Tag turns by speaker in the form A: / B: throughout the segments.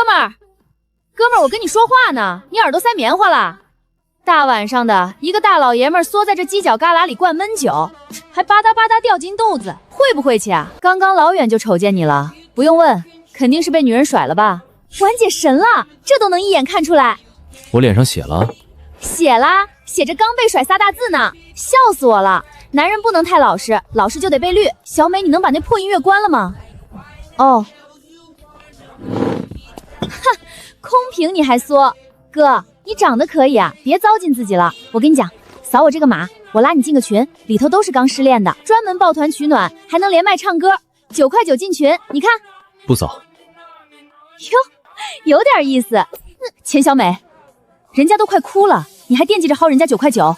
A: 们儿，我跟你说话呢，你耳朵塞棉花了？大晚上的，一个大老爷们儿缩在这犄角旮旯里灌闷酒，还吧嗒吧嗒掉金豆子，晦不晦气啊？刚刚老远就瞅见你了，不用问，肯定是被女人甩了吧？婉姐神了，这都能一眼看出来。
B: 我脸上写了？
A: 写啦，写着刚被甩仨大字呢，笑死我了。男人不能太老实，老实就得被绿。小美，你能把那破音乐关了吗？哦，哼，空瓶你还缩？哥，你长得可以啊，别糟践自己了。我跟你讲，扫我这个码，我拉你进个群，里头都是刚失恋的，专门抱团取暖，还能连麦唱歌，9块9进群，你看。
B: 不扫。
A: 哟，有点意思。钱小美，人家都快哭了，你还惦记着薅人家9块9？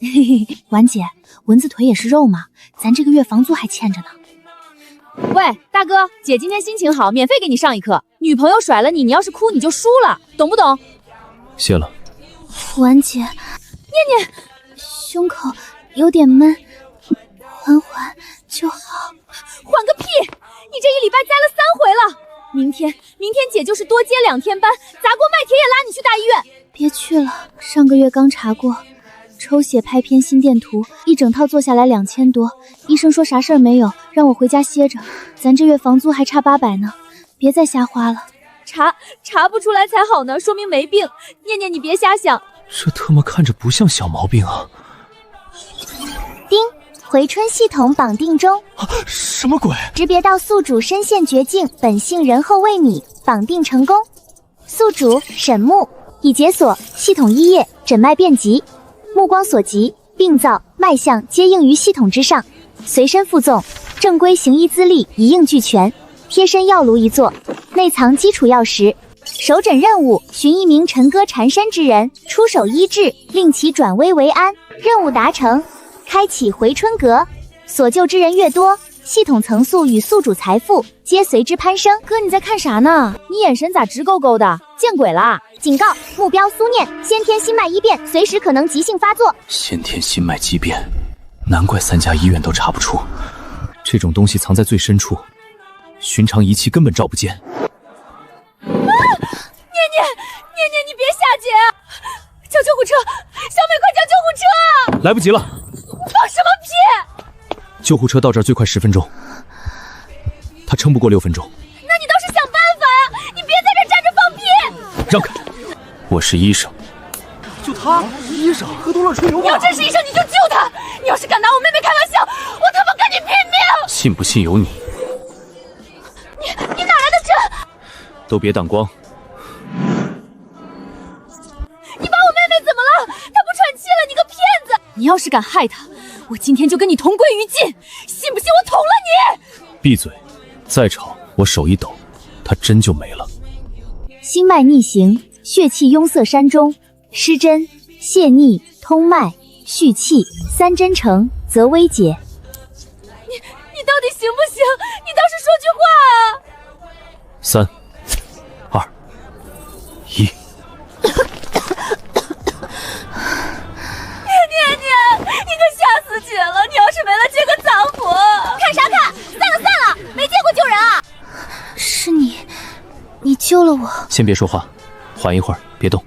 A: 嘿嘿，婉姐，蚊子腿也是肉嘛，咱这个月房租还欠着呢。喂，大哥，姐今天心情好，免费给你上一课。女朋友甩了你，你要是哭你就输了，懂不懂？
B: 谢了。
A: 婉姐，念念，胸口有点闷，缓缓就好。缓个屁！你这1礼拜栽了3回了。明天姐就是多接2天班，砸锅卖铁也拉你去大医院。别去了，上个月刚查过，抽血拍片心电图，一整套做下来2000多，医生说啥事儿没有，让我回家歇着。咱这月房租还差800呢，别再瞎花了。查不出来才好呢，说明没病。念念，你别瞎想。
B: 这他妈看着不像小毛病啊！
C: 丁，回春系统绑定中。
B: 什么鬼？
C: 识别到宿主身陷绝境，本性仁厚为米，绑定成功。宿主沈木，已解锁系统1页，诊脉遍及，目光所及，病灶、脉象皆应于系统之上。随身附赠正规行医资历一应俱全，贴身药炉一座，内藏基础药石。首诊任务：寻一名沉歌缠身之人，出手医治，令其转危为安。任务达成，开启回春阁。所救之人越多，系统层数与宿主财富皆随之攀升。
A: 哥，你在看啥呢？你眼神咋直勾勾的？见鬼啦！
C: 警告：目标苏念，先天心脉异变，随时可能急性发作。
B: 先天心脉畸变，难怪3家医院都查不出。这种东西藏在最深处，寻常仪器根本照不见。
A: 念念，你别下姐！叫救护车！小美，快叫救护车！
B: 来不及了！
A: 放什么屁！
B: 救护车到这儿最快10分钟，他撑不过6分钟。
A: 那你倒是想办法呀！你别在这站着放屁！
B: 让开！我是医生。
D: 就他，医生喝多了吹牛吧。
A: 你要真是医生，你就救他！你要是敢拿我妹妹开玩笑，我他妈跟你拼命！
B: 信不信由你。
A: 你哪来的针？
B: 都别挡光。
A: 你把我妹妹怎么了？她不喘气了，你个骗子！你要是敢害她，我今天就跟你同归于尽！信不信我捅了你？
B: 闭嘴！再吵我手一抖，她针就没了。
C: 心脉逆行，血气壅塞山中，施针泄逆通脉续气，3针成则危解。
A: 你到底行不行？你倒是说句话啊
B: ！3、2、1。
A: 念，你可吓死姐了！你要是没了接个脏活，
C: 看啥看？散了，没见过救人啊！
A: 是你救了我。
B: 先别说话，缓一会儿，别动。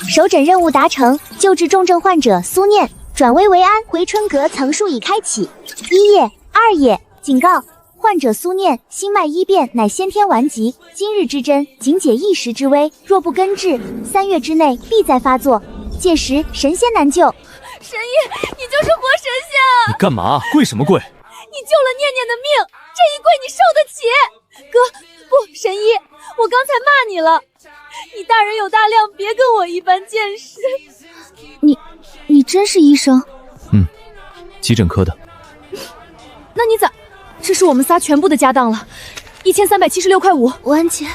C: 首诊任务达成，救治重症患者苏念，转危为安。回春阁层数已开启。1页、2页，警告：患者苏念心脉异变，乃先天顽疾，今日之针仅解一时之危，若不根治，3月之内必再发作，届时神仙难救。
A: 神医，你就是活神仙！
B: 你干嘛？跪什么跪？
A: 你救了念念的命，这一跪你受得起？哥，不，神医，我刚才骂你了，你大人有大量，别跟我一般见识。你真是医生？
B: 急诊科的。
A: 那你咋？这是我们仨全部的家当了，1376块5。
C: 婉姐，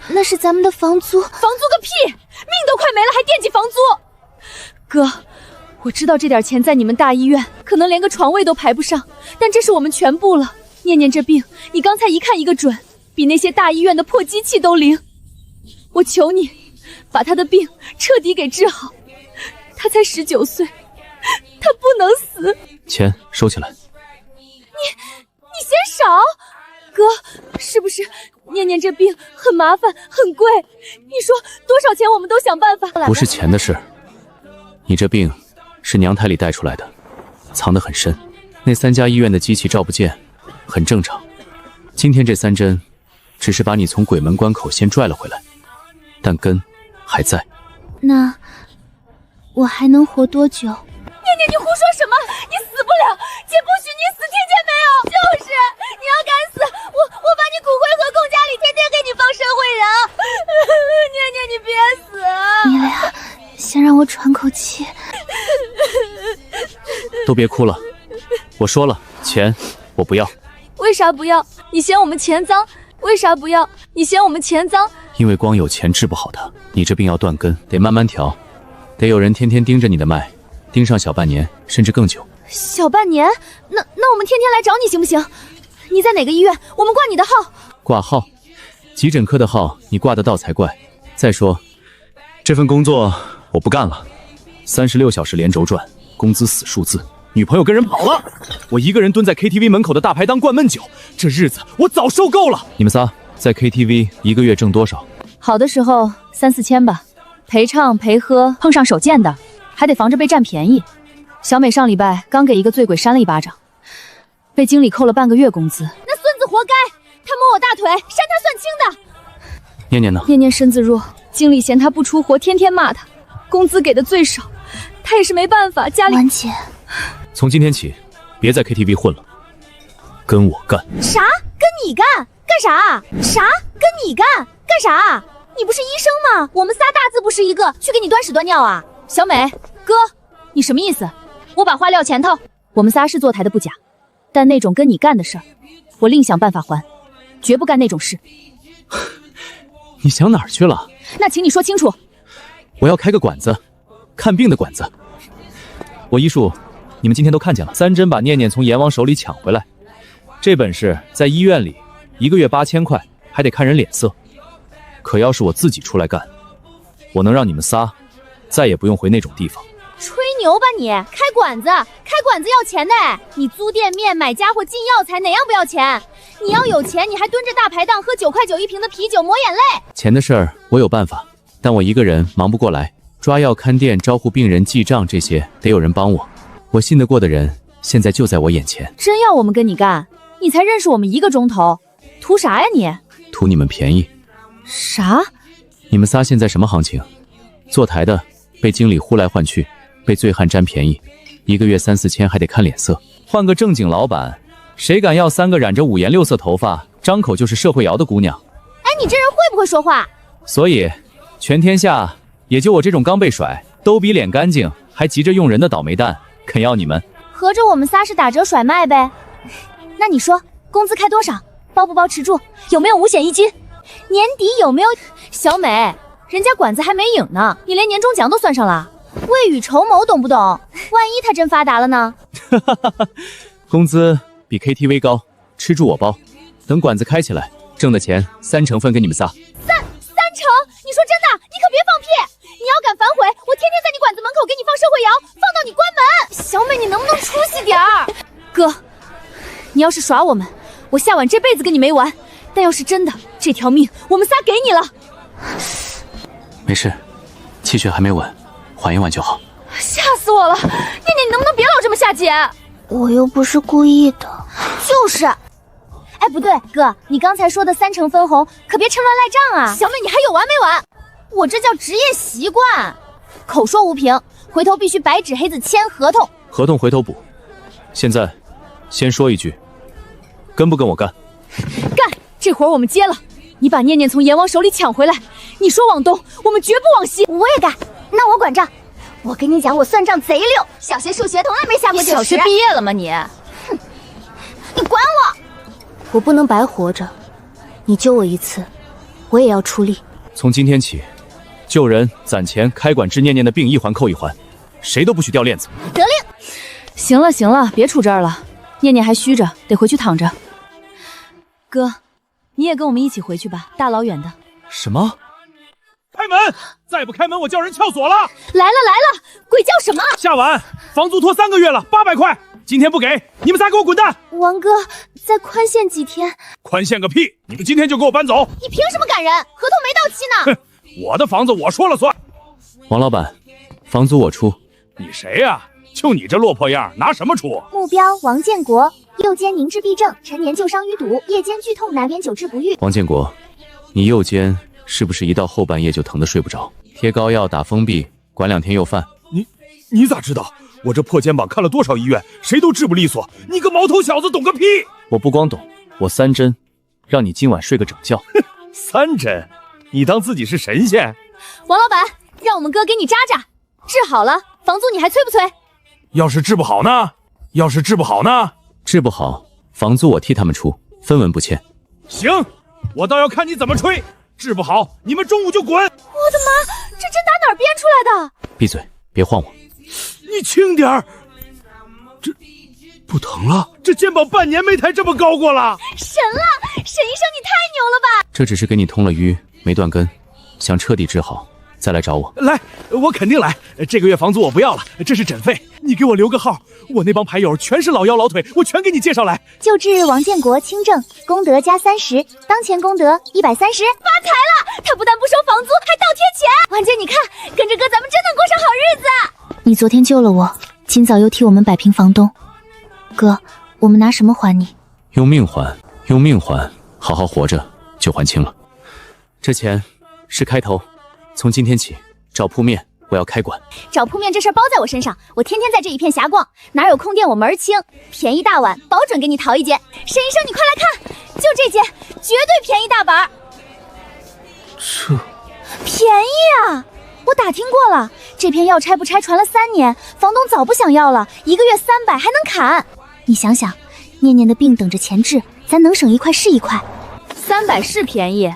C: 那是咱们的房租。
A: 房租个屁！命都快没了，还惦记房租？哥，我知道这点钱在你们大医院可能连个床位都排不上，但这是我们全部了。念念这病，你刚才一看一个准，比那些大医院的破机器都灵。我求你，把他的病彻底给治好。他才19岁，他不能死。
B: 钱收起来。
A: 你嫌少？哥，哥，是不是念念这病很麻烦很贵？你说多少钱我们都想办法。
B: 不是钱的事，你这病是娘胎里带出来的，藏得很深。那3家医院的机器照不见，很正常。今天这3针，只是把你从鬼门关口先拽了回来，但根还在。
A: 那我还能活多久？念念，你胡说什么？你死不了，姐不许你死，听见没有？就是你要敢死，我把你骨灰盒供家里，天天给你放生会人。念念，你别死啊！
C: 你俩先让我喘口气。
B: 都别哭了，我说了，钱我不要。
A: 为啥不要？你嫌我们钱脏？为啥不要？你嫌我们钱脏？
B: 因为光有钱治不好它，你这病要断根，得慢慢调，得有人天天盯着你的脉，盯上小半年，甚至更久。
A: 小半年？那我们天天来找你行不行？你在哪个医院？我们挂你的号。
B: 挂号？急诊科的号你挂得到才怪。再说，这份工作我不干了，36小时连轴转，工资死数字。女朋友跟人跑了，我一个人蹲在 KTV 门口的大排档灌闷酒，这日子我早受够了。你们仨在 KTV 一个月挣多少？
A: 好的时候3、4千吧，陪唱陪喝，碰上手贱的还得防着被占便宜。小美上礼拜刚给一个醉鬼扇了一巴掌，被经理扣了半个月工资。那孙子活该，他摸我大腿，扇他算轻的。
B: 念念呢？
A: 念念身子弱，经理嫌他不出活，天天骂他，工资给的最少，他也是没办法，家里。
C: 婉姐，
B: 从今天起，别在 KTV 混了，跟我干。
A: 啥？跟你干？干啥？啥？跟你干？干啥？你不是医生吗？我们仨大字不识一个，去给你端屎端尿啊！小美，哥，你什么意思？我把话撂前头，我们仨是坐台的不假，但那种跟你干的事儿，我另想办法还，绝不干那种事。
B: 你想哪儿去了？
A: 那请你说清楚。
B: 我要开个馆子，看病的馆子。我医术，你们今天都看见了，3针把念念从阎王手里抢回来，这本事在医院里1个月8000块，还得看人脸色。可要是我自己出来干，我能让你们仨再也不用回那种地方。
A: 吹牛吧你！开馆子要钱的，你租店面、买家伙、进药材，哪样不要钱？你要有钱，你还蹲着大排档喝9块9一瓶的啤酒，抹眼泪。
B: 钱的事儿我有办法，但我一个人忙不过来，抓药、看店、招呼病人、记账，这些得有人帮我。我信得过的人现在就在我眼前。
A: 真要我们跟你干，你才认识我们1个钟头，图啥呀你？
B: 图你们便宜。
A: 啥？
B: 你们仨现在什么行情？坐台的被经理呼来唤去，被醉汉占便宜，1个月3、4千，还得看脸色。换个正经老板，谁敢要3个染着5颜6色头发、张口就是社会摇的姑娘？
A: 哎，你这人会不会说话？
B: 所以，全天下也就我这种刚被甩、都比脸干净，还急着用人的倒霉蛋肯要你们。
A: 合着我们仨是打折甩卖呗？那你说工资开多少？包不包吃住？有没有5险1金？年底有没有？小美，人家馆子还没影呢，你连年终奖都算上了，未雨绸缪，懂不懂？万一他真发达了呢？
B: 工资比 KTV 高，吃住我包。等馆子开起来，挣的钱3成分给你们仨。3成？
A: 你说真的？你可别放屁！你要敢反悔，我天天在你馆子门口给你放社会摇，放到你关门。小美，你能不能出息点儿？哥，你要是耍我们，我夏晚这辈子跟你没完。但要是真的，这条命我们仨给你了。
B: 没事，气血还没稳，缓一缓就好。
A: 吓死我了！念念，你能不能别老这么下贱？
C: 我又不是故意的。
A: 就是。哎，不对，哥，你刚才说的3成分红，可别趁乱赖账啊！小美，你还有完没完？我这叫职业习惯，口说无凭，回头必须白纸黑字签合同。
B: 合同回头补。现在，先说一句，跟不跟我干？
A: 干！这活我们接了。你把念念从阎王手里抢回来，你说往东，我们绝不往西。
C: 我也干，那我管账。我跟你讲，我算账贼溜，小学数学从来没下过90。
A: 你小学毕业了吗你？
C: 哼，你管我！我不能白活着，你救我一次，我也要出力。
B: 从今天起，救人、攒钱、开馆治念念的病，一环扣一环，谁都不许掉链子。
C: 得令。
A: 行了行了，别杵这儿了，念念还虚着，得回去躺着。哥，你也跟我们一起回去吧，大老远的。
B: 什么？
D: 开门！再不开门，我叫人撬锁了。
A: 来了来了，鬼叫什么？
D: 夏晚，房租拖3个月了，800块。今天不给，你们仨给我滚蛋！
A: 王哥，再宽限几天。
D: 宽限个屁！你们今天就给我搬走！
A: 你凭什么赶人？合同没到期呢。
D: 哼，我的房子我说了算。
B: 王老板，房租我出。
D: 你谁呀？就你这落魄样，拿什么出？
C: 目标王建国，右肩凝滞闭症，陈年旧伤淤堵，夜间剧痛难免久治不愈。
B: 王建国，你右肩是不是一到后半夜就疼得睡不着？贴膏药打封闭，管2天又犯。
D: 你咋知道？我这破肩膀看了多少医院，谁都治不利索。你个毛头小子懂个屁！
B: 我不光懂，我3针，让你今晚睡个整觉。
D: 3针？你当自己是神仙？
A: 王老板，让我们哥给你扎扎，治好了，房租你还催不催？
D: 要是治不好呢？
B: 治不好，房租我替他们出，分文不欠。
D: 行，我倒要看你怎么吹。治不好，你们中午就滚！
A: 我的妈，这针打哪儿编出来的？
B: 闭嘴，别晃我。
D: 你轻点儿，这不疼了？这肩膀半年没抬这么高过了。
A: 神了，沈医生你太牛了吧！
B: 这只是给你通了淤，没断根，想彻底治好，再来找我。
D: 来，我肯定来。这个月房租我不要了，这是诊费，你给我留个号，我那帮牌友全是老腰老腿，我全给你介绍来。
C: 救治王建国轻症，功德加30，当前功德130。
A: 发财了！他不但不收房租，还倒贴钱。婉姐，你看，跟着哥咱们真能过上好日子。
C: 你昨天救了我，今早又替我们摆平房东。哥，我们拿什么还你？
B: 用命还，用命还，好好活着就还清了。这钱是开头，从今天起找铺面我要开馆。
A: 找铺面这事儿包在我身上，我天天在这一片瞎逛，哪有空店我门儿清，便宜大碗保准给你淘一间。沈医生你快来看，就这间绝对便宜大板。
B: 这
A: 便宜啊！我打听过了，这片要拆不拆传了3年，房东早不想要了，1个月300还能砍。
C: 你想想，念念的病等着钱治，咱能省一块是一块。
A: 300是便宜，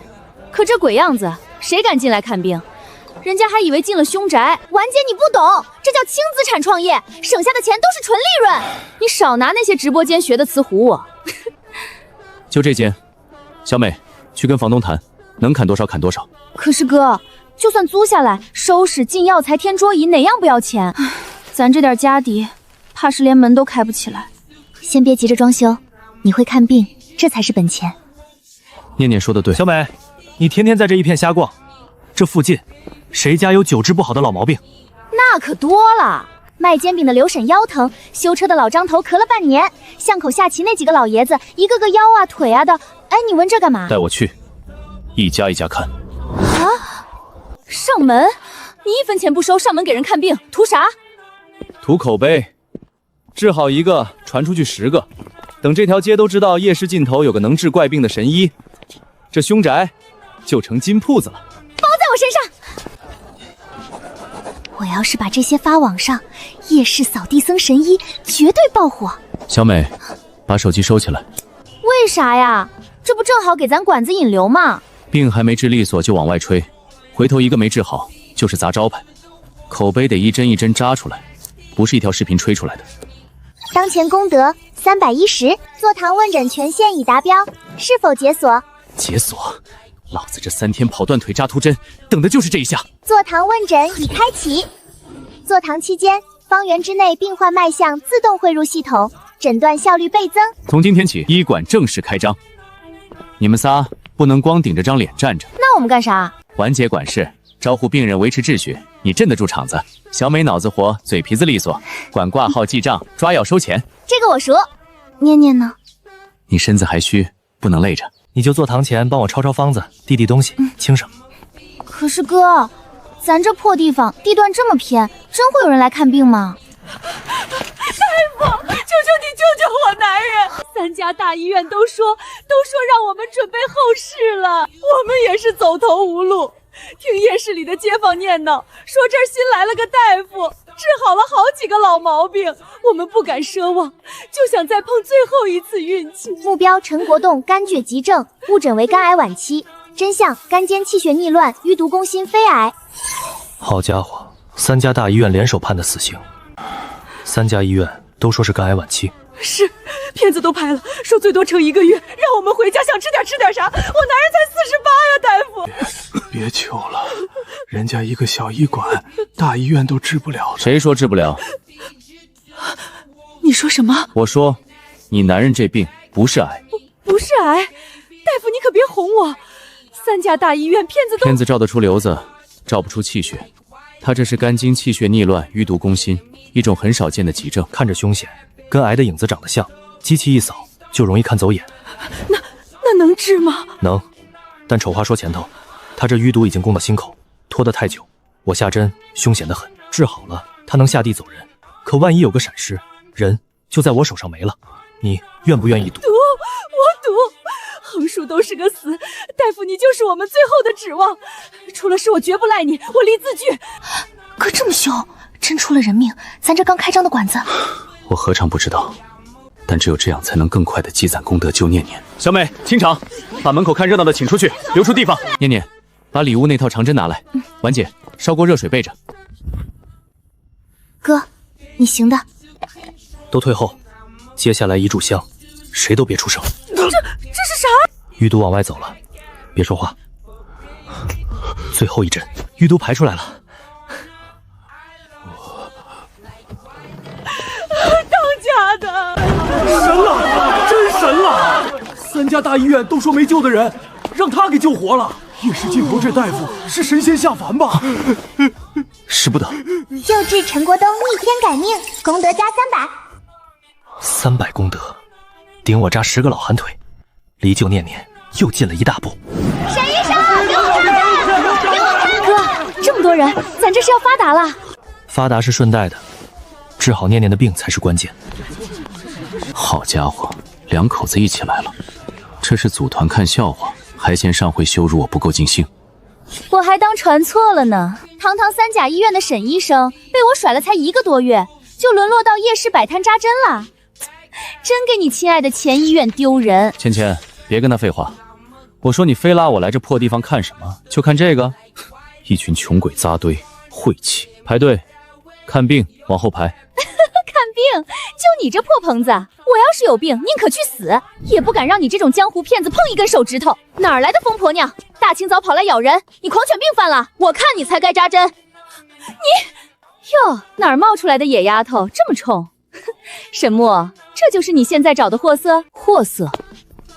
A: 可这鬼样子，谁敢进来看病？人家还以为进了凶宅。婉姐你不懂，这叫轻资产创业，省下的钱都是纯利润。你少拿那些直播间学的词唬我。
B: 就这间，小美去跟房东谈，能砍多少砍多少。
A: 可是哥，就算租下来，收拾进药材添桌椅，哪样不要钱？咱这点家底，怕是连门都开不起来。
C: 先别急着装修，你会看病，这才是本钱。
B: 念念说的对，
E: 小美，你天天在这一片瞎逛，这附近谁家有久治不好的老毛病？
A: 那可多了。
C: 卖煎饼的刘婶腰疼，修车的老张头咳了半年，巷口下棋那几个老爷子一个个腰啊腿啊的。哎，你问这干嘛？
B: 带我去，一家一家看。
A: 啊！上门？你1分钱不收，上门给人看病，图啥？
B: 图口碑，治好一个传出去10个，等这条街都知道夜市尽头有个能治怪病的神医，这凶宅就成金铺子了。
A: 包在我身上。
C: 我要是把这些发网上，夜市扫地僧神医绝对爆火。
B: 小美，把手机收起来。
A: 为啥呀？这不正好给咱馆子引流吗？
B: 病还没治利索就往外吹，回头一个没治好就是砸招牌。口碑得一针一针扎出来，不是一条视频吹出来的。
C: 当前功德310，坐堂问诊权限已达标，是否解锁？
B: 解锁！老子这3天跑断腿扎图针，等的就是这一下。
C: 坐堂问诊已开启。坐堂期间，方圆之内病患脉象自动汇入系统，诊断效率倍增。
B: 从今天起，医馆正式开张。你们仨不能光顶着张脸站着。
A: 那我们干啥？
B: 婉姐管事，招呼病人，维持秩序。你镇得住场子。小美脑子活，嘴皮子利索，管挂号记账，抓药收钱。
A: 这个我熟。
C: 念念呢？
B: 你身子还虚，不能累着。
E: 你就坐堂前帮我抄抄方子，递递东西，轻省。
A: 可是哥，咱这破地方，地段这么偏，真会有人来看病吗？大夫，求求你救救我男人！3家大医院都说让我们准备后事了，我们也是走投无路。听夜市里的街坊念叨，说这儿新来了个大夫，治好了好几个老毛病，我们不敢奢望，就想再碰最后一次运气。
C: 目标陈国栋肝厥急症，误诊为肝癌晚期，真相肝间气血逆乱，淤毒攻心非癌。
E: 好家伙，3家大医院联手判的死刑，3家医院都说是肝癌晚期。
A: 是，片子都拍了，说最多撑1个月，让我们回家想吃点啥。我男人才48呀，大夫。
F: 别求了，人家一个小医馆，大医院都治不了。
B: 谁说治不了？
A: 你说什么？
B: 我说，你男人这病不是癌，
A: 不是癌，大夫你可别哄我。3家大医院骗子都……
B: 片子照得出瘤子，照不出气血。他这是肝经气血逆乱，淤毒攻心，一种很少见的急症，
E: 看着凶险，跟癌的影子长得像，机器一扫就容易看走眼。
A: 那能治吗？
E: 能，但丑话说前头，他这淤毒已经攻到心口，拖得太久，我下针凶险得很。治好了，他能下地走人，可万一有个闪失，人就在我手上没了。你愿不愿意赌？
A: 我赌，横竖都是个死。大夫，你就是我们最后的指望，出了事我绝不赖你，我立字据。
C: 哥这么凶，真出了人命，咱这刚开张的馆子……
B: 我何尝不知道，但只有这样才能更快地积攒功德救念念。
D: 小美，清场，把门口看热闹的请出去，留出地方。
B: 念念，把礼物那套长针拿来。婉姐，烧锅热水备着。
C: 哥，你行的。
E: 都退后，接下来一炷香，谁都别出声。
A: 这是啥？
E: 淤毒往外走了，别说话。最后一针，淤毒排出来了。
A: 当家的，
D: 神了，真神了！3家大医院都说没救的人，让他给救活了。夜视镜头这大夫是神仙下凡吧？
B: 使不得。
C: 救治陈国东逆天改命，功德加300。
E: 300功德，顶我扎10个老寒腿，离救念念又进了一大步。
C: 沈医生，给我看！给我看！
A: 哥，这么多人，咱这是要发达了。
E: 发达是顺带的，治好念念的病才是关键。
B: 好家伙，2口子一起来了，这是组团看笑话，还嫌上回羞辱我不够尽兴。
A: 我还当传错了呢。堂堂3甲医院的沈医生，被我甩了才1个多月，就沦落到夜市摆摊扎针了。真给你亲爱的前医院丢人。
B: 芊芊，别跟他废话。我说你非拉我来这破地方看什么？就看这个？一群穷鬼扎堆，晦气！排队看病，往后排。
A: 看病？就你这破棚子，我要是有病，宁可去死，也不敢让你这种江湖骗子碰一根手指头。哪儿来的疯婆娘？大清早跑来咬人，你狂犬病犯了？我看你才该扎针。你哟，哪儿冒出来的野丫头这么冲？沈墨，这就是你现在找的货色？货色？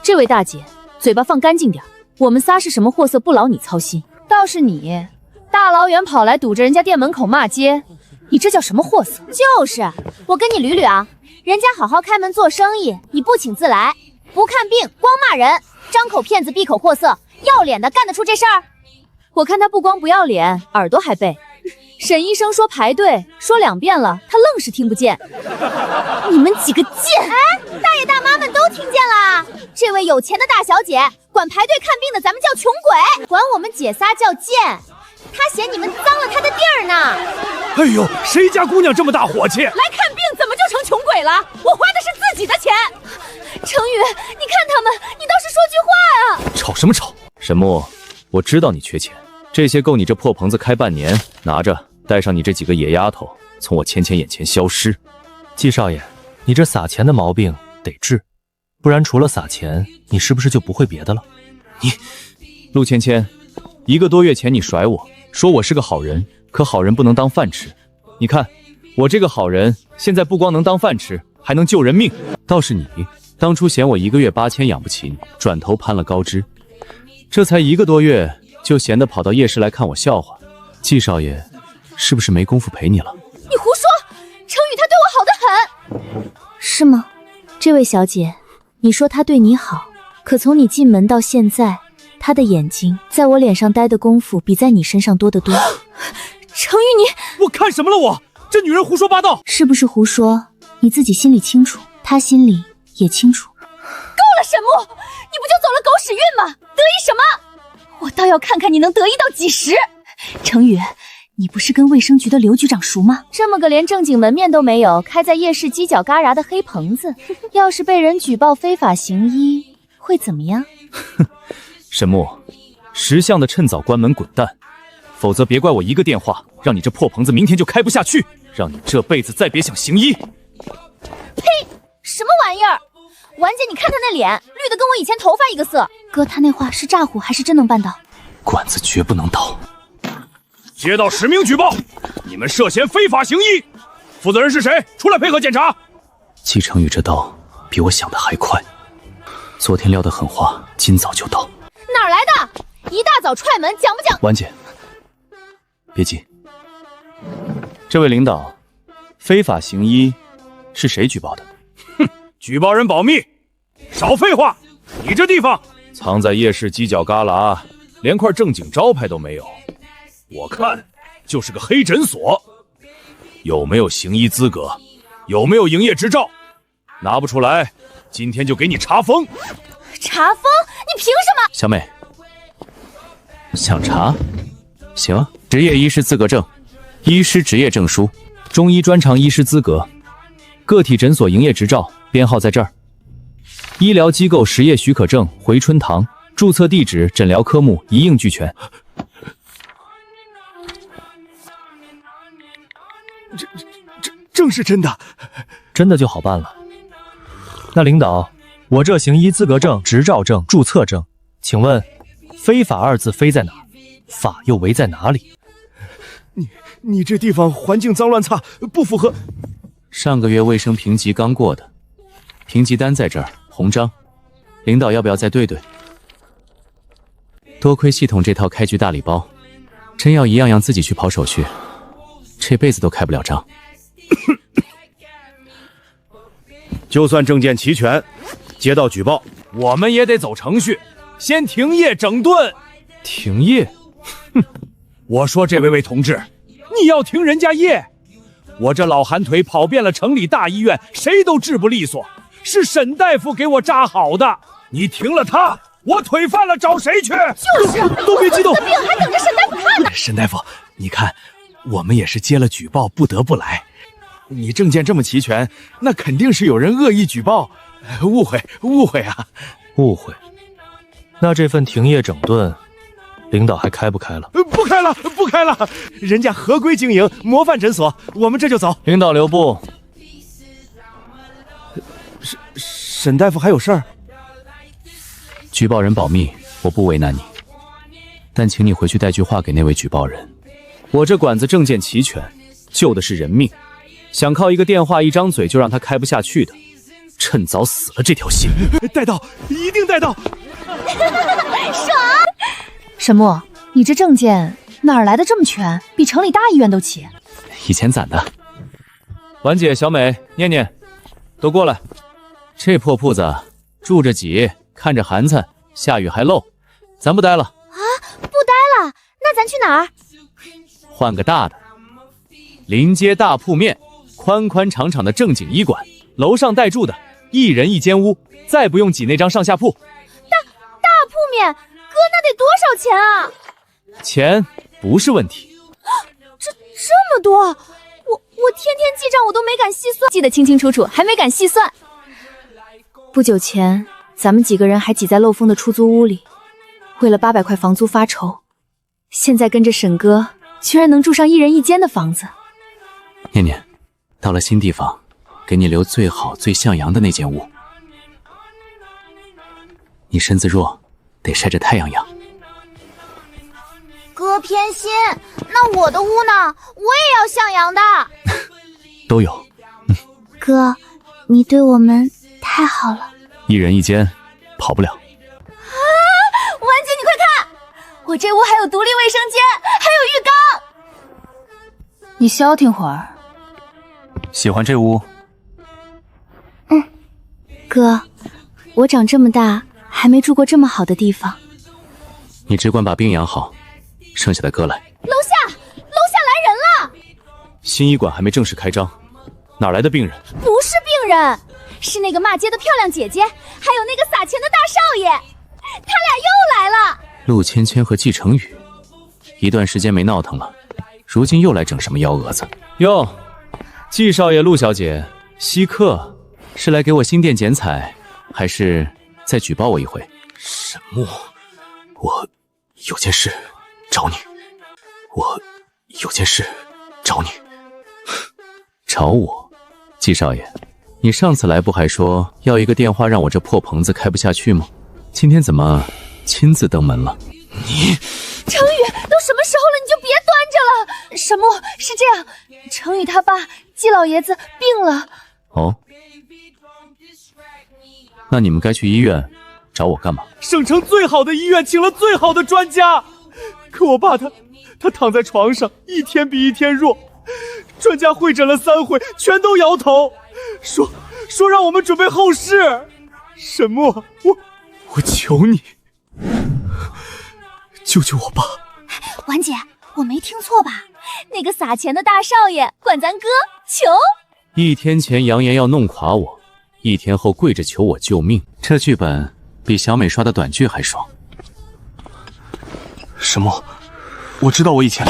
A: 这位大姐，嘴巴放干净点，我们仨是什么货色不劳你操心。倒是你，大老远跑来堵着人家店门口骂街，你这叫什么货色？就是，我跟你捋捋啊，人家好好开门做生意，你不请自来，不看病光骂人，张口骗子闭口货色，要脸的干得出这事儿？我看他不光不要脸，耳朵还背。沈医生说排队，说2遍了，他愣是听不见。你们几个贱！哎，大爷大妈们都听见了。这位有钱的大小姐，管排队看病的咱们叫穷鬼，管我们姐仨叫贱。他嫌你们脏了他的地儿呢。
D: 哎呦，谁家姑娘这么大火气？
A: 来看病怎么就成穷鬼了？我花的是自己的钱。程宇，你看他们，你倒是说句话啊！
B: 吵什么吵？沈木，我知道你缺钱，这些够你这破棚子开半年，拿着。带上你这几个野丫头，从我芊芊眼前消失。
E: 季少爷，你这撒钱的毛病得治，不然除了撒钱，你是不是就不会别的了？
B: 你，陆芊芊，1个多月前你甩我说我是个好人，可好人不能当饭吃。你看我这个好人，现在不光能当饭吃，还能救人命。倒是你，当初嫌我1个月8000养不起你，转头攀了高枝，这才1个多月就闲得跑到夜市来看我笑话。季少爷。是不是没工夫陪你了？
A: 你胡说！程宇他对我好得很。是吗？这位小姐，你说他对你好，可从你进门到现在，他的眼睛在我脸上待的功夫比在你身上多得多。程宇，
D: 我看什么了我？这女人胡说八道！
A: 是不是胡说？你自己心里清楚，他心里也清楚。够了，沈木，你不就走了狗屎运吗？得意什么？我倒要看看你能得意到几时。程宇。你不是跟卫生局的刘局长熟吗？这么个连正经门面都没有，开在夜市犄角旮旯的黑棚子，要是被人举报非法行医，会怎么样？
B: 沈木，识相的趁早关门滚蛋，否则别怪我1个电话，让你这破棚子明天就开不下去，让你这辈子再别想行医。
A: 呸！什么玩意儿？婉姐，你看他那脸，绿的跟我以前头发一个色。哥，他那话是诈唬还是真能办到？
B: 馆子绝不能倒。
D: 接到实名举报，你们涉嫌非法行医，负责人是谁？出来配合检查。
B: 季成宇这刀比我想的还快，昨天撂的狠话，今早就到。
A: 哪儿来的？一大早踹门，讲不讲？
B: 婉姐，别急。这位领导，非法行医是谁举报的？
G: 哼，举报人保密。少废话！你这地方藏在夜市犄角旮旯，连块正经招牌都没有，我看就是个黑诊所。有没有行医资格？有没有营业执照？拿不出来，今天就给你查封。
A: 查封？你凭什么？
B: 小美，想查？行，执业医师资格证、医师执业证书、中医专长医师资格、个体诊所营业执照编号在这儿。医疗机构实业许可证回春堂，注册地址、诊疗科目一应俱全。
F: 证是真的，
E: 真的就好办了。那领导，我这行医资格证、执照证、注册证，请问非法二字非在哪儿？法又围在哪里？
F: 你这地方环境脏乱差，不符合。
B: 上个月卫生评级刚过的，评级单在这儿，红章。领导要不要再对对？多亏系统这套开具大礼包，真要一样样自己去跑手续，这辈子都开不了张。
G: 就算证件齐全，接到举报，我们也得走程序，先停业整顿。
B: 停业？
G: 哼！我说这位同志，你要停人家业？我这老寒腿跑遍了城里大医院，谁都治不利索，是沈大夫给我扎好的。你停了他，我腿犯了找谁去？
A: 就是啊，
F: 都别激动，
A: 的病还等着沈大夫看呢。
F: 沈大夫，你看，我们也是接了举报，不得不来。你证件这么齐全，那肯定是有人恶意举报，误会啊！
E: 误会？那这份停业整顿，领导还开不开了？
F: 不开了！人家合规经营，模范诊所，我们这就走。
B: 领导留步。
F: 沈大夫还有事儿？
B: 举报人保密，我不为难你，但请你回去带句话给那位举报人。我这管子证件齐全，救的是人命。想靠一个电话一张嘴就让他开不下去的，趁早死了这条心。
F: 带到，一定带到。
A: 爽！
H: 沈墨，你这证件哪儿来的这么全？比城里大医院都齐。
B: 以前攒的。婉姐、小美、念念，都过来。这破铺子住着挤，看着寒碜，下雨还漏，咱不待了。
C: 啊，不待了，那咱去哪儿？
B: 换个大的，临街大铺面，宽宽敞敞的正经医馆，楼上带住的，一人一间屋，再不用挤那张上下铺。
A: 大铺面，哥那得多少钱啊？
B: 钱不是问题。
A: 这么多，我天天记账，我都没敢细算，记得清清楚楚，还没敢细算。不久前，咱们几个人还挤在漏风的出租屋里，为了800块房租发愁。现在跟着沈哥，居然能住上一人一间的房子。
B: 念念，到了新地方，给你留最好最向阳的那间屋。你身子弱，得晒着太阳养。
C: 哥偏心，那我的屋呢？我也要向阳的。
B: 都有。
C: 哥，你对我们太好了。
B: 一人一间，跑不了。
A: 婉姐，你快看，我这屋还有独立卫生间，还有浴缸。
H: 你消停会儿。
B: 喜欢这屋？
A: 哥，我长这么大还没住过这么好的地方。
B: 你只管把病养好，剩下的哥来。
A: 楼下来人了！
B: 新医馆还没正式开张，哪来的病人？
A: 不是病人，是那个骂街的漂亮姐姐，还有那个撒钱的大少爷，他俩又来了。
B: 陆芊芊和季成宇，一段时间没闹腾了，如今又来整什么幺蛾子？哟，季少爷、陆小姐，稀客是来给我新店剪彩，还是再举报我一回？
F: 沈墨，我有件事找你。
B: 找我？季少爷，你上次来不还说要一个电话让我这破棚子开不下去吗？今天怎么亲自登门了？
F: 你
A: 程宇，都什么时候了，你就别端着了。沈墨，是这样，程宇他爸季老爷子病了。
B: 哦，那你们该去医院找我干嘛？
D: 省城最好的医院请了最好的专家，可我爸他躺在床上，一天比一天弱。专家会诊了3回，全都摇头，说让我们准备后事。沈墨，我求你，救救我爸！
A: 婉姐，我没听错吧？那个撒钱的大少爷管咱哥求
B: 1天前扬言要弄垮我，1天后跪着求我救命，这剧本比小美刷的短剧还爽。
D: 沈墨，我知道我以前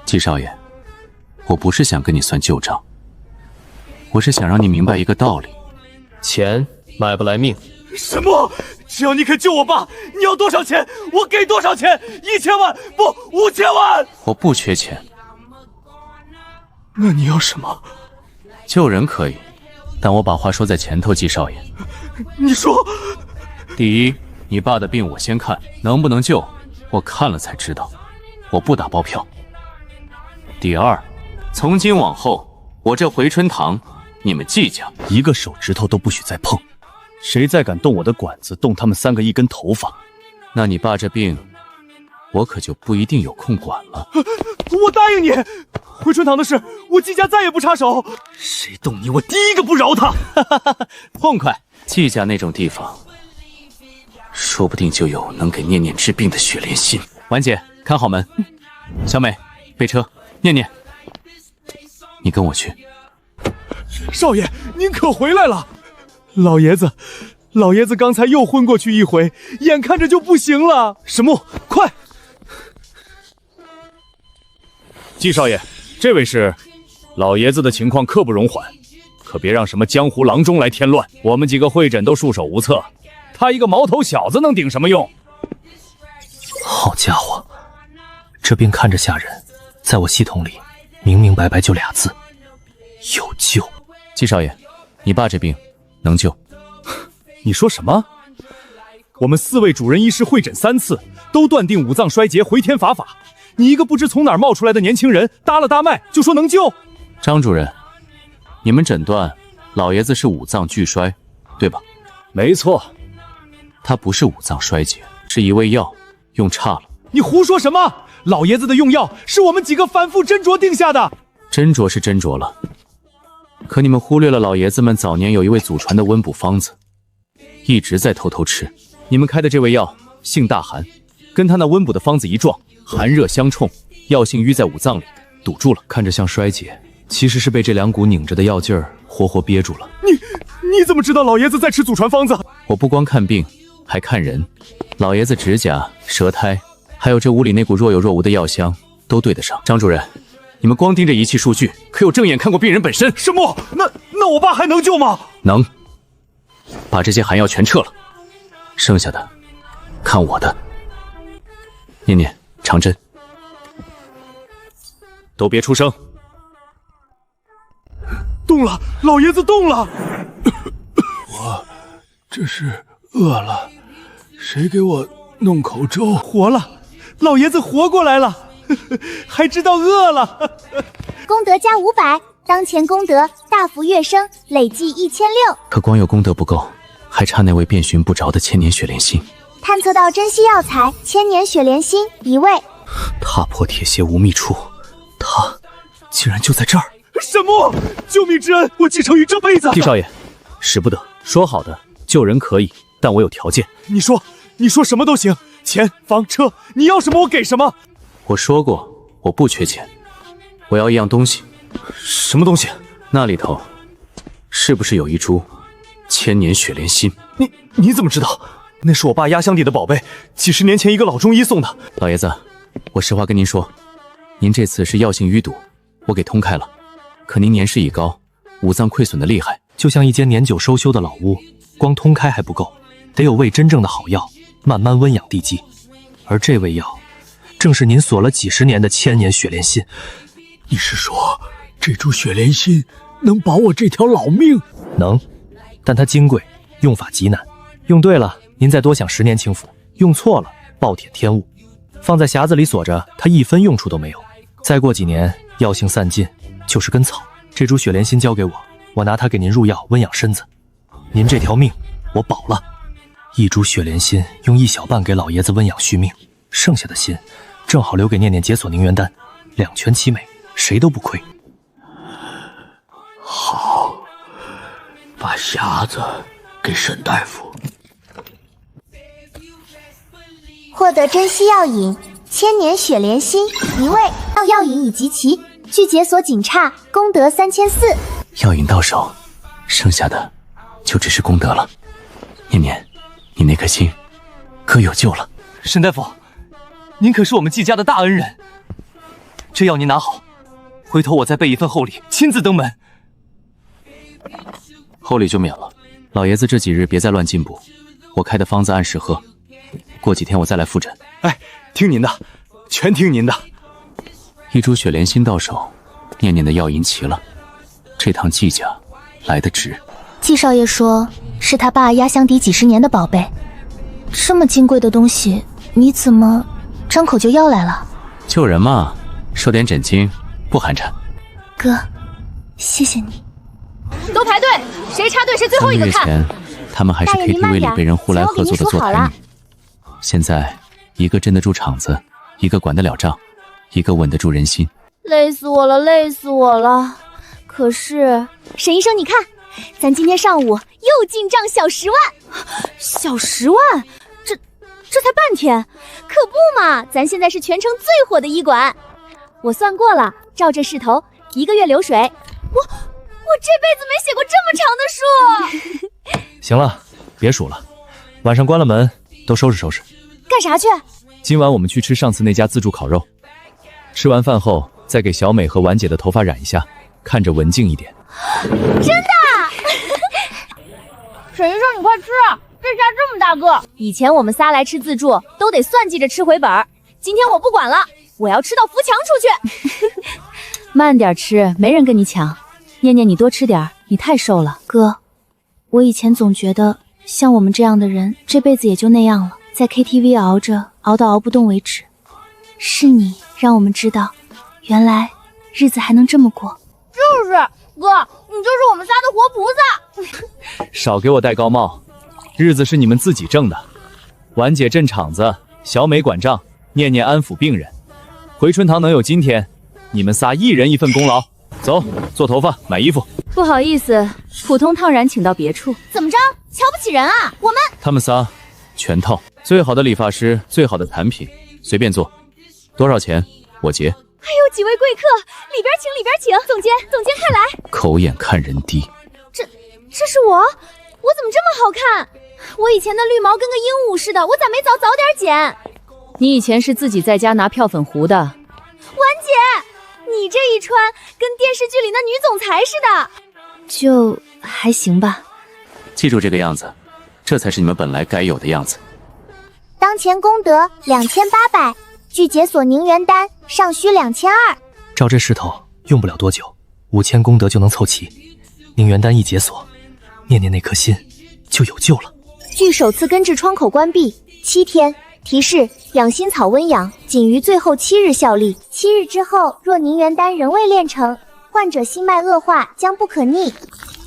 B: 季少爷，我不是想跟你算旧账，我是想让你明白一个道理：
E: 钱买不来命。
D: 沈墨，只要你肯救我爸，你要多少钱我给多少钱，1000万不5000万。
B: 我不缺钱。
D: 那你要什么？
B: 救人可以，但我把话说在前头，季少爷。
D: 你说，
B: 第一，你爸的病我先看，能不能救，我看了才知道，我不打包票。第二，从今往后，我这回春堂，你们季家
E: 一个手指头都不许再碰，谁再敢动我的管子，动他们3个1根头发。
B: 那你爸这病，我可就不一定有空管了。
D: 我答应你，回春堂的事，我季家再也不插手。谁动你，我第一个不饶他。
B: 痛快！季家那种地方，说不定就有能给念念治病的雪莲心。婉姐，看好门。小美，备车。念念，你跟我去。
D: 少爷，您可回来了。老爷子刚才又昏过去一回，眼看着就不行了。沈墨，快！
G: 季少爷，这位是老爷子的情况刻不容缓，可别让什么江湖郎中来添乱。我们几个会诊都束手无策，他一个毛头小子能顶什么用？
E: 好家伙，这病看着吓人，在我系统里明明白白就2字：有救。
B: 季少爷，你爸这病能救？
D: 你说什么？我们4位主任医师会诊3次，都断定五脏衰竭，回天乏法。你一个不知从哪儿冒出来的年轻人，搭了大脉就说能救？
B: 张主任，你们诊断老爷子是五脏俱衰，对吧？
G: 没错，
B: 他不是五脏衰竭，是一味药用差了。
D: 你胡说什么？老爷子的用药是我们几个反复斟酌定下的。
B: 斟酌是斟酌了，可你们忽略了老爷子们早年有一位祖传的温补方子，一直在偷偷吃。你们开的这味药性大寒，跟他那温补的方子一撞，寒热相冲，药性淤在五脏里，堵住了。
E: 看着像衰竭，其实是被这2股拧着的药劲儿活活憋住了。
D: 你怎么知道老爷子在吃祖传方子？
B: 我不光看病，还看人。老爷子指甲、舌苔，还有这屋里那股若有若无的药香，都对得上。张主任，你们光盯着仪器数据，可有正眼看过病人本身？
D: 沈墨，那我爸还能救吗？
B: 能。把这些寒药全撤了，剩下的看我的。念念，长针。
G: 都别出声。
D: 动了，老爷子动了。
F: 我这是饿了，谁给我弄口粥？
D: 活了，老爷子活过来了，还知道饿了。
C: 功德加500，当前功德大幅跃升，累计1600。
B: 可光有功德不够，还差那位遍寻不着的千年雪莲心。
C: 探测到珍稀药材千年雪莲心1位。
E: 踏破铁鞋无觅处，他竟然就在这儿。
D: 沈墨，救命之恩我继承于这辈子。
E: 季少爷，使不得。说好的救人可以，但我有条件。
D: 你说什么都行，钱房车，你要什么我给什么。
B: 我说过我不缺钱，我要一样东西。
E: 什么东西？
B: 那里头是不是有一株千年雪莲心？
D: 你怎么知道？那是我爸压箱底的宝贝，几10年前一个老中医送的。
B: 老爷子，我实话跟您说，您这次是药性淤堵，我给通开了。可您年事已高，五脏溃损的厉害，
E: 就像一间年久收修的老屋，光通开还不够，得有味真正的好药，慢慢温养地基。而这味药，正是您锁了几10年的千年雪莲心。
F: 你是说，这株雪莲心能保我这条老命？
E: 能，但它金贵，用法极难。用对了，您再多享10年清福；用错了，暴殄天物。放在匣子里锁着，它1分用处都没有。再过几年，药性散尽，就是根草。这株雪莲心交给我，我拿它给您入药，温养身子。您这条命我保了。一株雪莲心用1小半给老爷子温养续命，剩下的心正好留给念念解锁凝元丹，两全其美，谁都不亏。
I: 好，把匣子给沈大夫。
C: 获得珍稀药引千年雪莲心1味，药引已集齐，距解锁仅差功德3400。
B: 药引到手，剩下的就只是功德了。念念，你那颗心，哥有救了。
E: 沈大夫，您可是我们季家的大恩人，这药您拿好，回头我再备一份厚礼，亲自登门。
B: 厚礼就免了，老爷子这几日别再乱进补，我开的方子按时喝，过几天我再来复诊。
D: 哎，听您的，全听您的。
B: 一株雪莲心到手，念念的药引齐了，这趟季家来得值。
C: 季少爷说是他爸压箱底几10年的宝贝，这么金贵的东西，你怎么张口就要来了？
B: 救人嘛，收点诊金不寒碜。
C: 哥，谢谢你。
A: 都排队，谁插队谁最后一个看。
B: 3个月前，他们还是 KTV 里被人呼来喝坐的做台女，现在一个镇得住场子，一个管得了账，一个稳得住人心。
A: 累死我了，累死我了。可是
C: 沈医生，你看，咱今天上午又进账小10万。
A: 小10万，这才半天，
C: 可不嘛，咱现在是全城最火的医馆。我算过了，照这势头，1个月流水，我这辈子没写过这么长的数。
E: 行了，别数了，晚上关了门都收拾收拾。
C: 干啥去？
B: 今晚我们去吃上次那家自助烤肉，吃完饭后再给小美和婉姐的头发染一下，看着文静一点。
C: 真的？
A: 沈医生，你快吃，这虾这么大个。以前我们仨来吃自助都得算计着吃回本，今天我不管了，我要吃到扶墙出去。慢点吃，没人跟你抢。念念，你多吃点，你太瘦了。
C: 哥，我以前总觉得像我们这样的人，这辈子也就那样了，在 KTV 熬着，熬到熬不动为止。是你让我们知道，原来日子还能这么过。
A: 就是哥，你就是我们仨的活菩萨。
B: 少给我戴高帽，日子是你们自己挣的。婉姐镇场子，小美管账，念念安抚病人。回春堂能有今天，你们仨一人一份功劳。走，做头发，买衣服。
A: 不好意思，普通烫染请到别处。
C: 怎么着？瞧不起人啊？我们
B: 他们仨全套，最好的理发师，最好的产品，随便做。多少钱？我结。
C: 还有几位贵客，里边请，里边请。总监快来。
B: 口眼看人低。
C: 这是我怎么这么好看？我以前的绿毛跟个鹦鹉似的，我咋没早点剪？
A: 你以前是自己在家拿漂粉糊的。
C: 婉姐，你这一穿跟电视剧里那女总裁似的。
A: 就还行吧。
B: 记住这个样子，这才是你们本来该有的样子。
C: 当前功德2800，距解锁凝元丹尚需2200。
E: 照这势头，用不了多久，5000功德就能凑齐。凝元丹一解锁，念念那颗心就有救了。
C: 距首次根治窗口关闭7天。提示：养心草温养仅于最后7日效力，7日之后若凝元丹仍未炼成，患者心脉恶化将不可逆。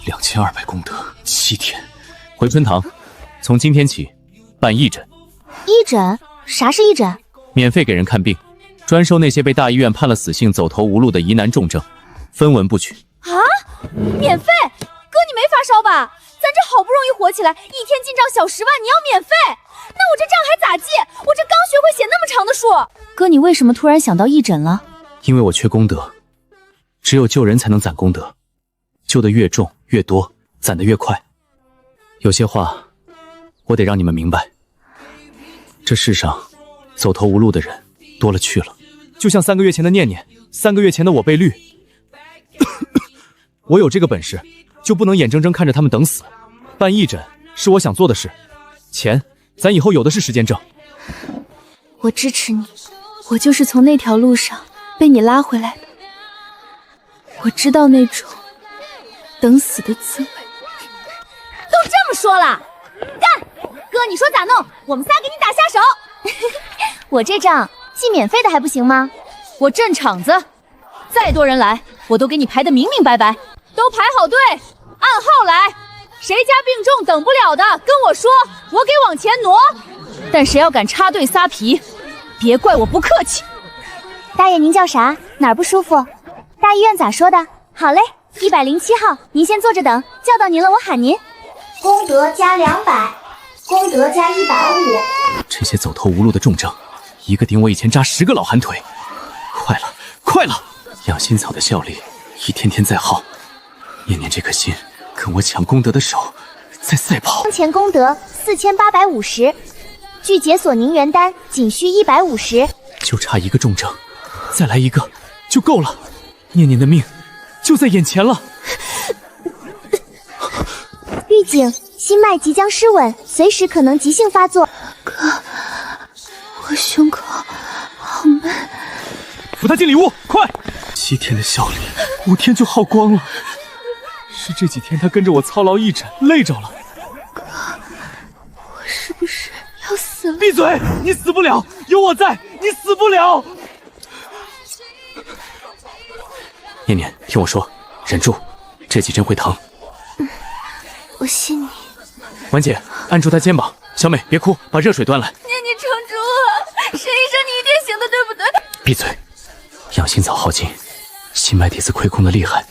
B: 2200功德，7天。回春堂，从今天起办义诊。
C: 义诊？啥是义诊？
B: 免费给人看病，专收那些被大医院判了死刑、走投无路的疑难重症，分文不取。
A: 啊？免费？哥，你没发烧吧？咱这好不容易火起来，一天进账小10万，你要免费？那我这账还咋记？我这刚学会写那么长的数。
H: 哥，你为什么突然想到义诊了？
B: 因为我缺功德，只有救人才能攒功德，救得越重越多，攒得越快。有些话我得让你们明白，这世上走投无路的人多了去了。
D: 就像3个月前的念念，3个月前的我被绿。我有这个本事，就不能眼睁睁看着他们等死。办义诊是我想做的事，钱咱以后有的是时间挣。
C: 我支持你。
A: 我就是从那条路上被你拉回来的，我知道那种等死的滋味。
C: 都这么说了，干！哥，你说咋弄？我们仨给你打下手。我这账记免费的还不行吗？
A: 我镇场子，再多人来，我都给你排得明明白白。都排好队，按号来。谁家病重等不了的，跟我说，我给往前挪。但谁要敢插队撒皮，别怪我不客气。
C: 大爷您叫啥？哪儿不舒服？大医院咋说的？好嘞，107号，您先坐着等，叫到您了我喊您。功德加200，功德加150。
B: 这些走投无路的重症，一个顶我以前扎10个老寒腿。快了，快了！养心草的效力一天天在耗，念念这颗心跟我抢功德的手在赛跑。
C: 当前功德4850，距解锁凝元丹仅需150，
B: 就差一个重症，再来一个就够了。念念的命就在眼前了。
C: 预警，心脉即将失稳，随时可能急性发作。
A: 哥，我胸口好闷。
D: 扶他进里屋，快
B: ！7天的效力，5天就耗光了。
D: 是这几天他跟着我操劳一诊，累着了。
A: 哥，我是不是要死了？
D: 闭嘴！你死不了，有我在，你死不了。
B: 念念，听我说，忍住，这几针会疼。
A: 我信你。
B: 婉姐，按住他肩膀。小美，别哭，把热水端来。
A: 念念撑住了，沈医生，你一定行的，对不对？
B: 闭嘴！养心草耗尽，心脉底子亏空的厉害，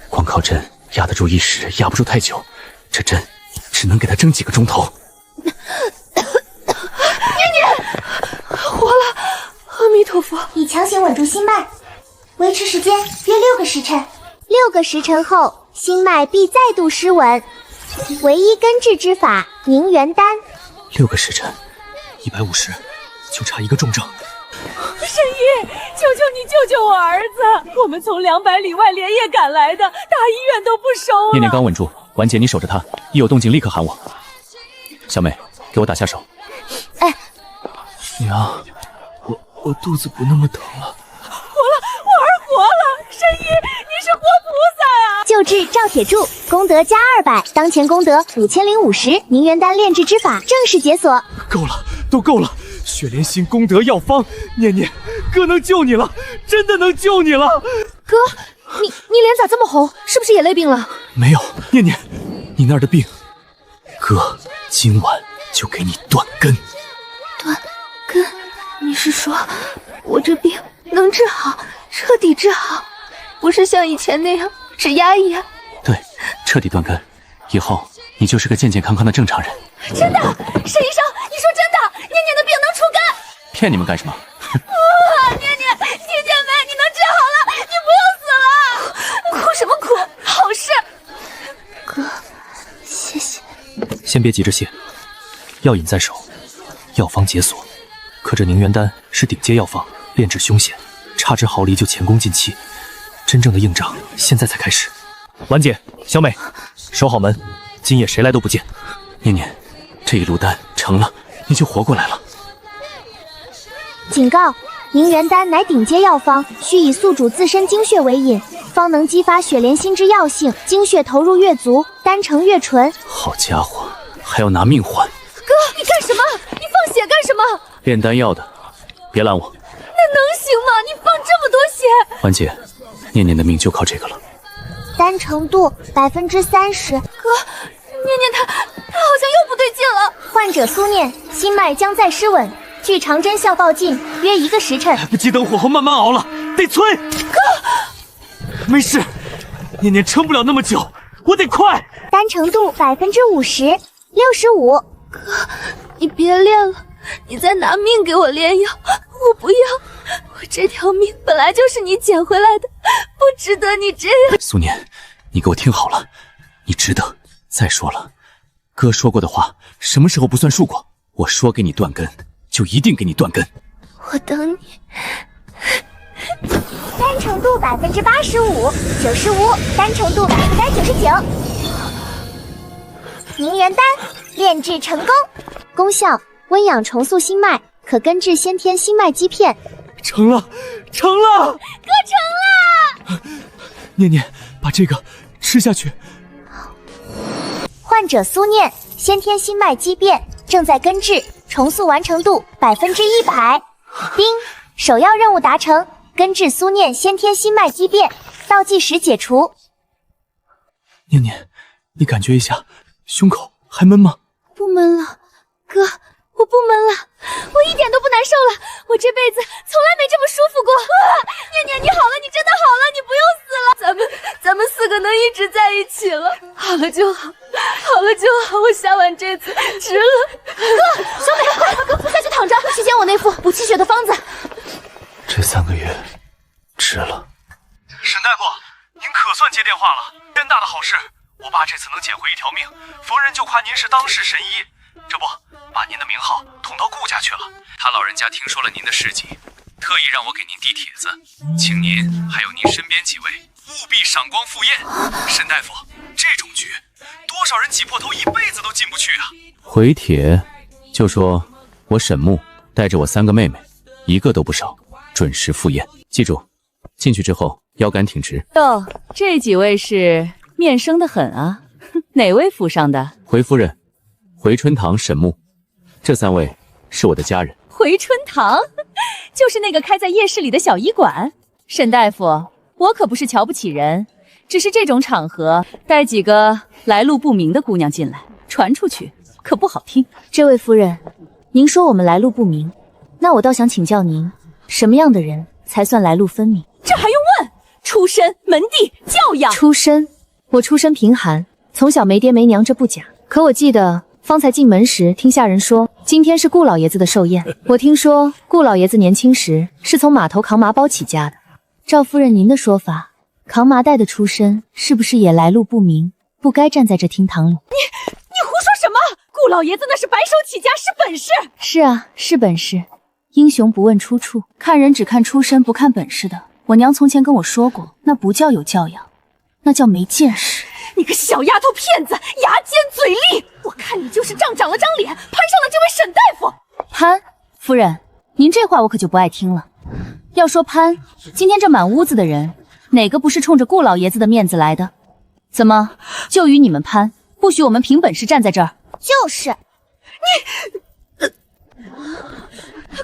B: 光靠针压得住一时，压不住太久。这针只能给他蒸几个钟头。
A: 念念，活了！阿弥陀佛！
C: 已强行稳住心脉，维持时间约6个时辰。6个时辰后，心脉必再度失稳。唯一根治之法，凝元丹。
E: 6个时辰，150，就差一个重症。
A: 沈医，求求你救救我儿子！我们从200里外连夜赶来的，大医院都不收了。
B: 念念刚稳住，婉姐你守着他，一有动静立刻喊我。小美，给我打下手。
A: 哎，
E: 娘，我肚子不那么疼了。
A: 活了，我儿活了！沈医，你是活菩萨呀！
C: 救治赵铁柱，功德加200，当前功德5050，凝元丹炼制之法正式解锁。
D: 够了，都够了！雪莲心功德药方，念念，哥能救你了，真的能救你了。
A: 哥，你脸咋这么红？是不是也累病了？
B: 没有，
D: 念念，
B: 你那儿的病，哥今晚就给你断根。
A: 断根？你是说我这病能治好，彻底治好，不是像以前那样只压一压？
B: 对，彻底断根，以后你就是个健健康康的正常人。
A: 真的，沈医生，你说真的，念念的病能除根？
B: 骗你们干什么？
A: 哇，念念，亲姐妹，你能治好了，你不用死了！哭什么哭？好事！哥，谢谢。
E: 先别急着谢，药引在手，药方解锁。可这凝元丹是顶阶药方，炼制凶险，差之毫厘就前功尽弃。真正的硬仗现在才开始。婉姐，小美，守好门，今夜谁来都不见。
B: 念念，这一炉丹成了，你就活过来了。
C: 警告：凝元丹乃顶阶药方，需以宿主自身精血为引，方能激发雪莲心之药性。精血投入越足，丹成越纯。
B: 好家伙，还要拿命换！
A: 哥，你干什么？你放血干什么？
B: 炼丹药的，别拦我。
A: 那能行吗？你放这么多血！
B: 婉姐，念念的命就靠这个了。
C: 丹成度30%。
A: 哥，念念他好像又不对劲了。
C: 患者苏念，心脉将再失稳，距长针效报尽约1个时辰。
D: 来不及等火候慢慢熬了，得催。
A: 哥，
D: 没事，念念撑不了那么久，我得快。
C: 丹成度50%，65%。
A: 哥，你别练了，你再拿命给我炼药，我不要。我这条命本来就是你捡回来的，不值得你这样。
B: 苏念，你给我听好了，你值得。再说了，哥说过的话，什么时候不算数过？我说给你断根，就一定给你断根。
A: 我等你。
C: 丹成度85%，95%，丹成度99%。凝元丹炼制成功，功效温养重塑心脉，可根治先天心脉积片。
D: 成了，成了！
A: 哥成了！
D: 念念，把这个吃下去。
C: 患者苏念，先天心脉畸变，正在根治，重塑完成度100%。丁，首要任务达成，根治苏念先天心脉畸变，倒计时解除。
D: 念念，你感觉一下，
E: 胸口还闷吗？
A: 不闷了，哥，我不闷了，我一点都不难受了，我这辈子从来没这么舒服过。念念，你好了，你真的好了，你不用死了，咱们4个能一直在一起了，好了就好，好了就好，我下完这次值了。哥，小美，快扶下去躺着，去捡我那副补气血的方子。
E: 这3个月值了。
D: 沈大夫，您可算接电话了，天大的好事！我爸这次能捡回一条命，逢人就夸您是当世神医。这不，把您的名号捅到顾家去了。他老人家听说了您的事迹，特意让我给您递帖子，请您还有您身边几位务必赏光赴宴。沈大夫，这种局，多少人挤破头一辈子都进不去啊！
B: 回帖就说我沈木带着我3个妹妹，一个都不少，准时赴宴。记住，进去之后腰杆挺直。
J: 哟，这几位是面生的很啊，哪位府上的？
B: 回夫人，回春堂沈木，这3位是我的家人。
J: 回春堂，就是那个开在夜市里的小医馆。沈大夫，我可不是瞧不起人，只是这种场合带几个来路不明的姑娘进来，传出去可不好听。
C: 这位夫人，您说我们来路不明，那我倒想请教您，什么样的人才算来路分明？
J: 这还用问？出身、门第、教养。
C: 出身，我出身贫寒，从小没爹没娘，这不假。可我记得方才进门时听下人说，今天是顾老爷子的寿宴。我听说顾老爷子年轻时是从码头扛麻包起家的。赵夫人，您的说法，扛麻袋的出身是不是也来路不明，不该站在这厅堂里？
J: 你胡说什么？顾老爷子那是白手起家，是本事。
C: 是啊，是本事。英雄不问出处，看人只看出身不看本事的。我娘从前跟我说过，那不叫有教养，那叫没见识。
J: 你个小丫头片子，牙尖嘴利！我看你就是仗长了张脸，攀上了这位沈大夫。
C: 潘夫人，您这话我可就不爱听了。要说潘，今天这满屋子的人，哪个不是冲着顾老爷子的面子来的？怎么，就与你们潘，不许我们凭本事站在这儿？
A: 就是。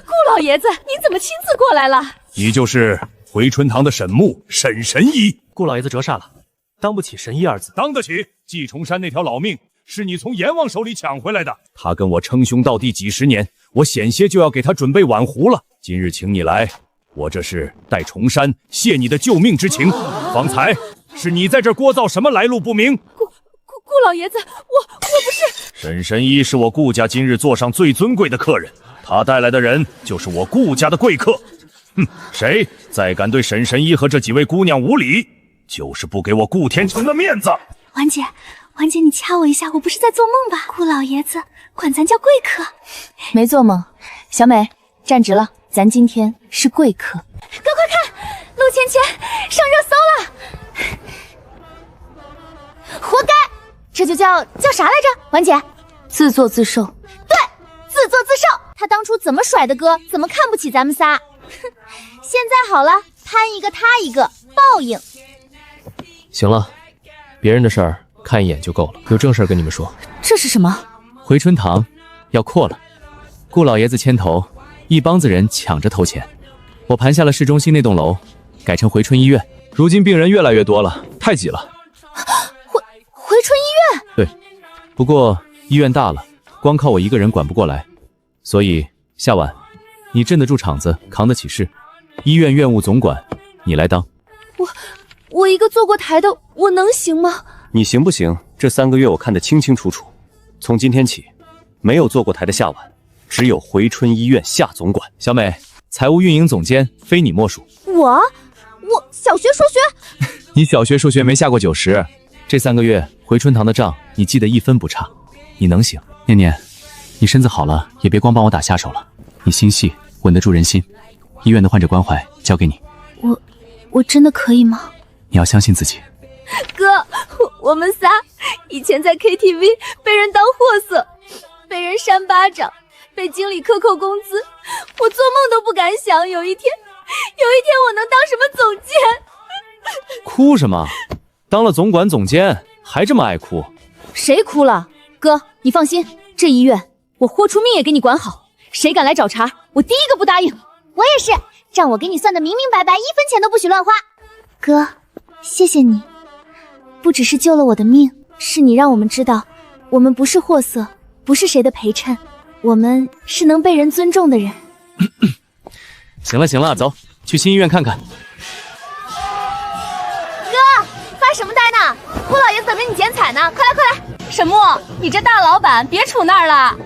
J: 顾老爷子，您怎么亲自过来了？
G: 你就是回春堂的沈木，沈神医。
E: 顾老爷子折煞了，当不起神医2字。
G: 当得起。季重山那条老命是你从阎王手里抢回来的，他跟我称兄道弟几十年，我险些就要给他准备挽壶了。今日请你来，我这是代重山谢你的救命之情。方才是你在这聒噪什么来路不明？
J: 顾老爷子，我不是。
G: 沈神医是我顾家今日座上最尊贵的客人，他带来的人就是我顾家的贵客。谁再敢对沈神医和这几位姑娘无礼，就是不给我顾天成的面子。
A: 婉姐，婉姐，你掐我一下，我不是在做梦吧？顾老爷子管咱叫贵客。
C: 没做梦。小美，站直了，咱今天是贵客。
A: 哥快看，陆芊芊上热搜了。活该，这就叫啥来着？婉姐，
C: 自作自受。
A: 对，自作自受。他当初怎么甩的哥，怎么看不起咱们仨？现在好了，攀一个他一个，报应。
E: 行了，别人的事儿看一眼就够了，有正事儿跟你们说。
C: 这是什么？
B: 回春堂要扩了，顾老爷子牵头，一帮子人抢着投钱，我盘下了市中心那栋楼，改成回春医院。如今病人越来越多了，太挤了。
A: 回春医院？
B: 对，不过医院大了，光靠我一个人管不过来，所以夏晚你镇得住场子，扛得起事，医院院务总管你来当。
A: 我一个坐过台的，我能行吗？
K: 你行不行？这3个月我看得清清楚楚。从今天起，没有坐过台的夏晚，只有回春医院夏总管。
B: 小美，财务运营总监非你莫属。
A: 我小学数学，
B: 你小学数学没下过90，这3个月回春堂的账你记得1分不差，你能行。念念，你身子好了，也别光帮我打下手了，你心细，稳得住人心。医院的患者关怀交给你。
A: 我真的可以吗？
B: 你要相信自己。
A: 哥，我们仨以前在 KTV 被人当货色，被人扇巴掌，被经理克扣工资，我做梦都不敢想有一天我能当什么总监。
B: 哭什么？当了总管总监还这么爱哭？
C: 谁哭了？哥，你放心，这医院我豁出命也给你管好，谁敢来找茬，我第一个不答应。
A: 我也是，账我给你算的明明白白，1分钱都不许乱花。哥，谢谢你，不只是救了我的命，是你让我们知道
C: 我们不是货色，不是谁的陪衬，我们是能被人尊重的人。
B: 行了行了，走去新医院看看。
A: 哥，发什么呆呢？顾老爷子等着你剪彩呢，快来快来！
J: 沈墨，你这大老板别杵那儿了。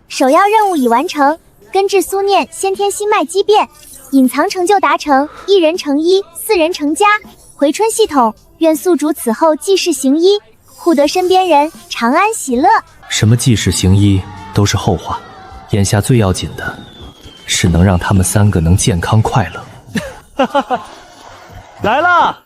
C: 首要任务已完成，根治苏念先天心脉畸变，隐藏成就达成，1人成1，4人成家。回春系统，愿宿主此后济世行医，护得身边人长安喜乐。
E: 什么济世行医都是后话，眼下最要紧的是能让他们3个能健康快乐。
D: 来了，